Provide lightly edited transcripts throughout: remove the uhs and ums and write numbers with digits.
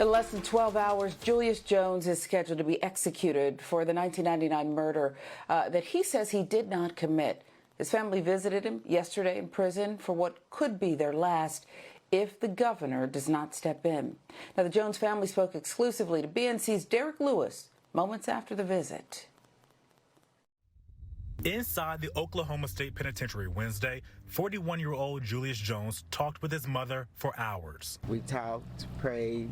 In less than 12 hours, Julius Jones is scheduled to be executed for the 1999 murder that he says he did not commit. His family visited him yesterday in prison for what could be their last if the governor does not step in. Now, the Jones family spoke exclusively to BNC's Derek Lewis moments after the visit. Inside the Oklahoma State Penitentiary Wednesday, 41-year-old Julius Jones talked with his mother for hours. We talked, prayed,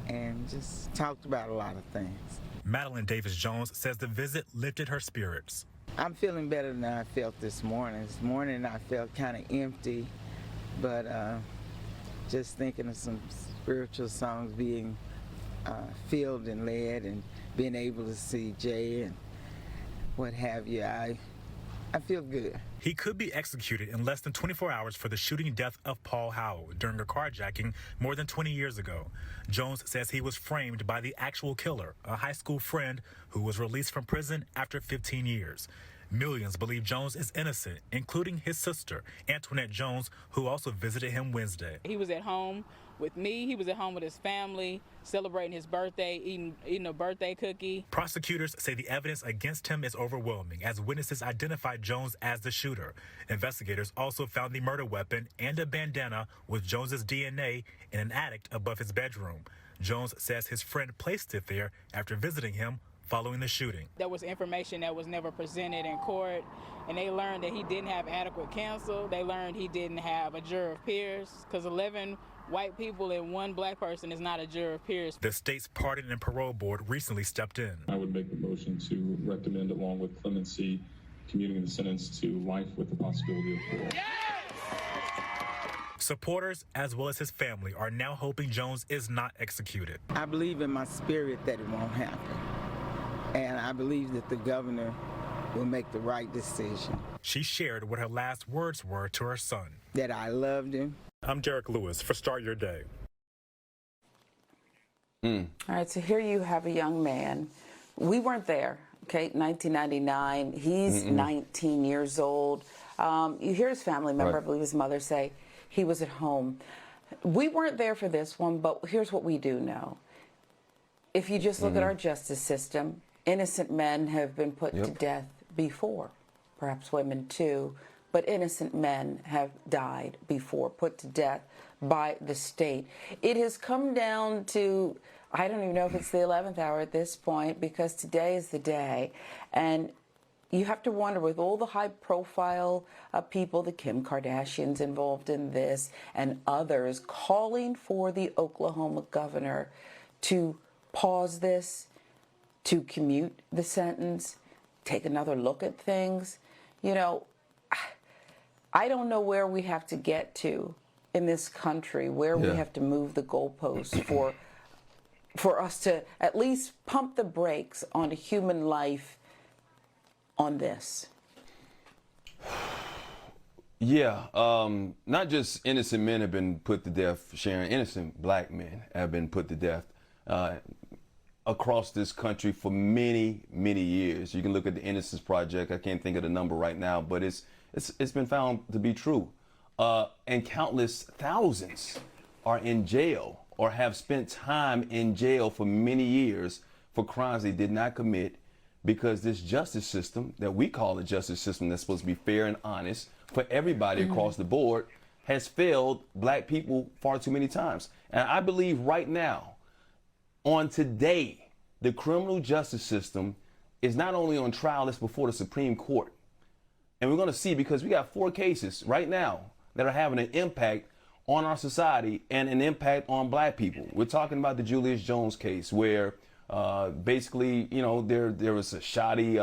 and just talked about a lot of things. Madeline Davis-Jones says the visit lifted her spirits. I'm feeling better than I felt this morning. This morning I felt kind of empty, but just thinking of some spiritual songs being filled and led, and being able to see Jay and what have you, I feel good. He could be executed in less than 24 hours for the shooting death of Paul Howell during a carjacking more than 20 years ago. Jones says he was framed by the actual killer, a high school friend who was released from prison after 15 years. Millions believe Jones is innocent, including his sister, Antoinette Jones, who also visited him Wednesday. He was at home with me. He was at home with his family, celebrating his birthday, eating a birthday cookie. Prosecutors say the evidence against him is overwhelming, as witnesses identified Jones as the shooter. Investigators also found the murder weapon and a bandana with Jones's DNA in an attic above his bedroom. Jones says his friend placed it there after visiting him following the shooting. There was information that was never presented in court, and they learned that he didn't have adequate counsel. They learned he didn't have a jury of peers, because 11 white people and one black person is not a jury of peers. The state's Pardon and Parole Board recently stepped in. I would make a motion to recommend, along with Clemency, commuting the sentence to life with the possibility of parole. Yes! Supporters, as well as his family, are now hoping Jones is not executed. I believe in my spirit that it won't happen. And I believe that the governor will make the right decision. She shared what her last words were to her son. That I loved him. I'm Derek Lewis for Start Your Day. All right, so here you have a young man. We weren't there, okay, 1999. He's 19 years old. You hear his family member, I believe his mother, say he was at home. We weren't there for this one, but here's what we do know. If you just look at our justice system, innocent men have been put to death before, perhaps women too, but innocent men have died before, put to death by the state. It has come down to, I don't even know if it's the 11th hour at this point, because today is the day. And you have to wonder, with all the high-profile people, the Kim Kardashians involved in this, and others calling for the Oklahoma governor to pause this, to commute the sentence, take another look at things. You know, I don't know where we have to get to in this country, where we have to move the goalposts for us to at least pump the brakes on a human life on this. Yeah, not just innocent men have been put to death, Sharon. Innocent black men have been put to death across this country for many, many years. You can look at the Innocence Project. I can't think of the number right now, but it's been found to be true. And countless thousands are in jail or have spent time in jail for many years for crimes they did not commit, because this justice system that we call a justice system that's supposed to be fair and honest for everybody across the board has failed black people far too many times. And I believe right now, on today, the criminal justice system is not only on trial, it's before the Supreme Court. And we're going to see, because we got 4 cases right now that are having an impact on our society and an impact on black people. We're talking about the Julius Jones case, where basically, you know, there was a shoddy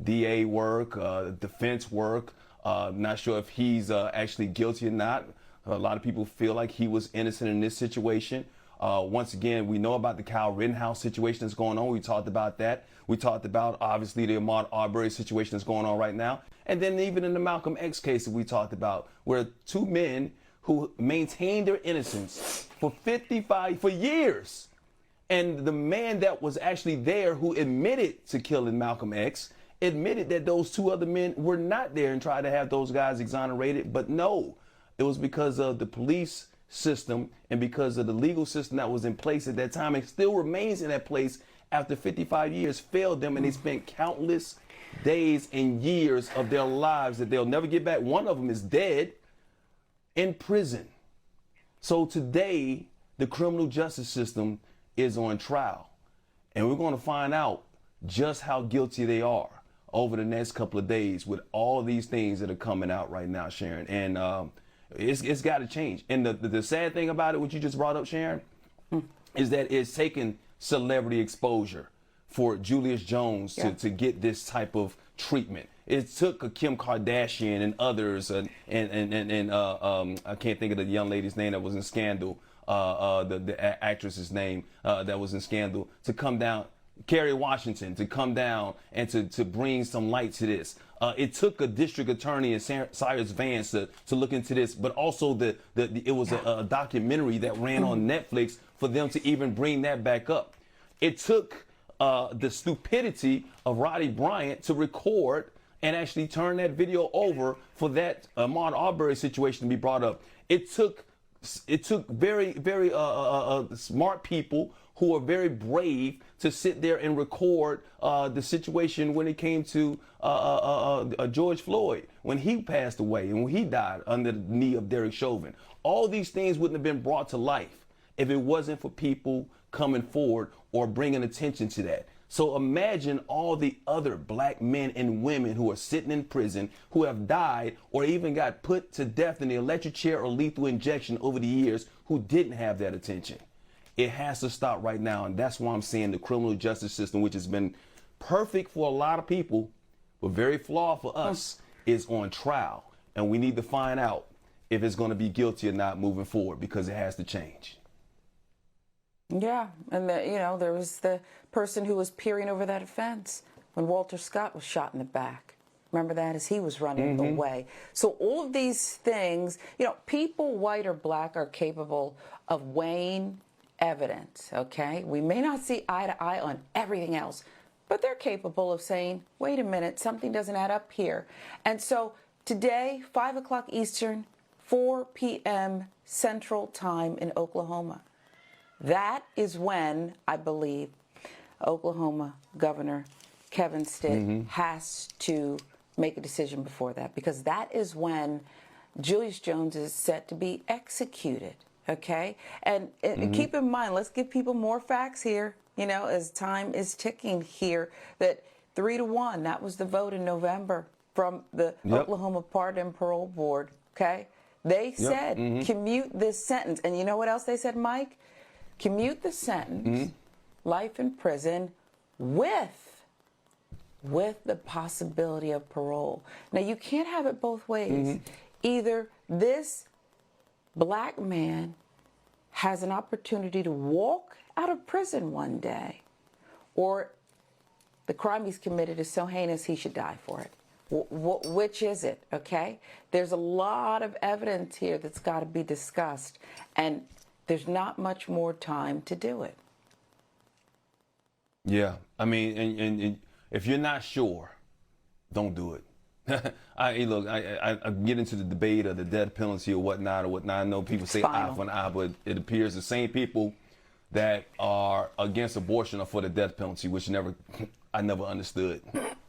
DA work, defense work. Not sure if he's actually guilty or not. A lot of people feel like he was innocent in this situation. Once again, we know about the Kyle Rittenhouse situation that's going on. We talked about that. We talked about, obviously, the Ahmaud Arbery situation that's going on right now. And then even in the Malcolm X case that we talked about, where 2 men who maintained their innocence for years. And the man that was actually there, who admitted to killing Malcolm X, admitted that those 2 other men were not there, and tried to have those guys exonerated. But no, it was because of the police system and because of the legal system that was in place at that time and still remains in that place after 55 years failed them, and they spent countless days and years of their lives that they'll never get back. One of them is dead in prison. So today, the criminal justice system is on trial, and we're going to find out just how guilty they are over the next couple of days with all these things that are coming out right now, Sharon. And it's got to change. And the sad thing about it, what you just brought up, Sharon, is that it's taken celebrity exposure for Julius Jones to get this type of treatment. It took a Kim Kardashian and others, and I can't think of the young lady's name that was in Scandal, the actress's name that was in Scandal, to come down, Kerry Washington, to come down and to bring some light to this. It took a district attorney in Cyrus Vance to look into this, but also it was a documentary that ran on Netflix for them to even bring that back up. It took the stupidity of Roddy Bryant to record and actually turn that video over for that Ahmaud Arbery situation to be brought up. It took very, very smart people who are very brave to sit there and record the situation when it came to George Floyd, when he passed away and when he died under the knee of Derek Chauvin. All these things wouldn't have been brought to life if it wasn't for people coming forward or bringing attention to that. So imagine all the other black men and women who are sitting in prison, who have died or even got put to death in the electric chair or lethal injection over the years, who didn't have that attention. It has to stop right now. And that's why I'm saying the criminal justice system, which has been perfect for a lot of people, but very flawed for us, is on trial. And we need to find out if it's going to be guilty or not moving forward, because it has to change. Yeah, and there was the person who was peering over that fence when Walter Scott was shot in the back. Remember that, as he was running away. So all of these things, people, white or black, are capable of weighing evidence, okay? We may not see eye to eye on everything else, but they're capable of saying, wait a minute, something doesn't add up here. And so today, 5 o'clock Eastern, 4 p.m. Central Time in Oklahoma. That is when, I believe, Oklahoma Governor Kevin Stitt has to make a decision before that, because that is when Julius Jones is set to be executed, okay? And keep in mind, let's give people more facts here, as time is ticking here, that 3-1, that was the vote in November from the Oklahoma Pardon and Parole Board, okay? They said, commute this sentence. And you know what else they said, Mike? Commute the sentence, life in prison, with the possibility of parole. Now, you can't have it both ways. Either this black man has an opportunity to walk out of prison one day, or the crime he's committed is so heinous he should die for it. Which is it, okay? There's a lot of evidence here that's got to be discussed, and there's not much more time to do it. Yeah, I mean, and if you're not sure, don't do it. I get into the debate of the death penalty or whatnot. I know people say eye for an eye, but it appears the same people that are against abortion are for the death penalty, which I never understood,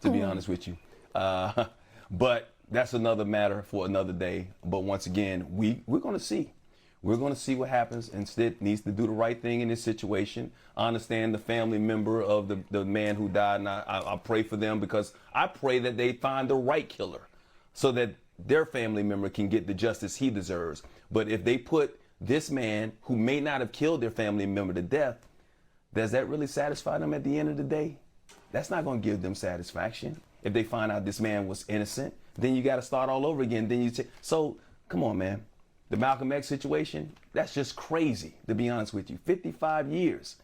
to be honest with you. But that's another matter for another day. But once again, we're going to see. We're going to see what happens, and Stitt needs to do the right thing in this situation. I understand the family member of the man who died, and I pray for them, because I pray that they find the right killer so that their family member can get the justice he deserves. But if they put this man who may not have killed their family member to death, does that really satisfy them at the end of the day? That's not going to give them satisfaction. If they find out this man was innocent, then you got to start all over again. So come on, man. The Malcolm X situation, that's just crazy, to be honest with you. 55 years.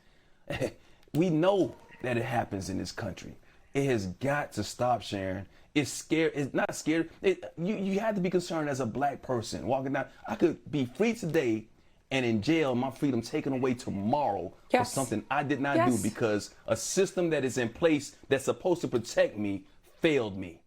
We know that it happens in this country. It has got to stop, Sharon. It's scary. It's not scary. You have to be concerned as a black person walking down. I could be free today and in jail, my freedom taken away tomorrow for something I did not do, because a system that is in place that's supposed to protect me failed me.